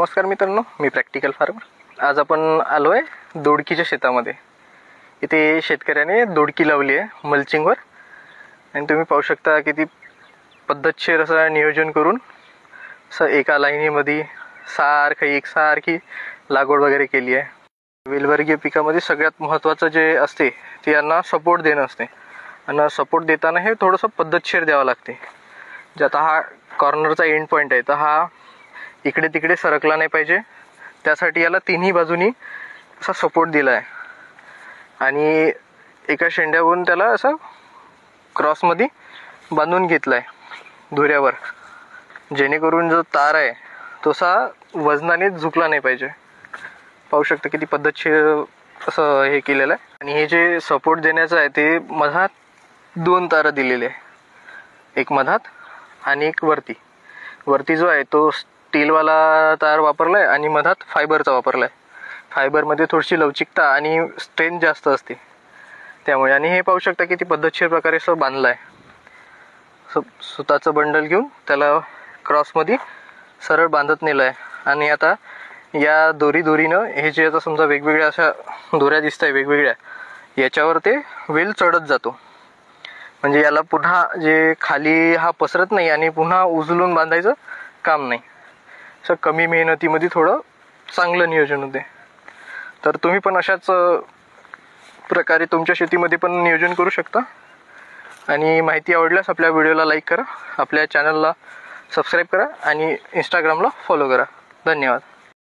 नमस्कार मित्रांनो, मी practical farmer. आज आपण आलो आहे दोडकीच्या शेतामध्ये। इथे शेतकऱ्याने दोडकी लावली आहे मल्चिंगवर आणि तुम्ही पाहू शकता किती पद्धतशीर असं नियोजन करून असं एका लाईनीमध्ये एकसारखी लागवड वगैरे केली आहे। वेलवर्गीय पिकामध्ये सगळ्यात महत्त्वाचं जे असते ते यांना सपोर्ट देणं असते आणि सपोर्ट देताना हे थोडंसं पद्धतशीर द्यावं लागते। जे आता हा कॉर्नरचा एंड पॉईंट आहे तर हा इकडे तिकडे सरकला नाही पाहिजे, त्यासाठी याला तिन्ही बाजूनी असा सपोर्ट दिला आहे आणि एका शेंड्यावरून त्याला असं क्रॉसमध्ये बांधून घेतला आहे दोऱ्यावर, जेणेकरून जो तार आहे तो असा वजनाने झुकला नाही पाहिजे। पाहू शकता किती पद्धतशीर असं हे केलेलं आहे। आणि हे जे सपोर्ट देण्याचं आहे ते मधात दोन तार दिलेले आहे, एक मधात आणि एक वरती जो आहे तो स्टीलवाला तार वापरलाय आणि मधात फायबरचा वापरलाय। फायबरमध्ये थोडीशी लवचिकता आणि स्ट्रेंथ जास्त असते त्यामुळे। आणि हे पाहू शकता किती पद्धतशीर प्रकारे असं बांधलं आहे। सुताचं बंडल घेऊन त्याला क्रॉसमध्ये सरळ बांधत नेलं आहे। आणि आता या दोरीनं हे जे आता समजा वेगवेगळ्या अशा दोऱ्या दिसत आहे वेगवेगळ्या, याच्यावर ते वेल चढत जातो, म्हणजे याला पुन्हा जे खाली हा पसरत नाही आणि पुन्हा उचलून बांधायचं काम नाही। असं कमी मेहनतीमध्ये थोडं चांगलं नियोजन होते। तर तुम्ही पण अशाच प्रकारे तुमच्या शेतीमध्ये पण नियोजन करू शकता। आणि माहिती आवडल्यास आपल्या व्हिडिओला लाईक करा, आपल्या चॅनलला सबस्क्राईब करा आणि इंस्टाग्रामला फॉलो करा। धन्यवाद।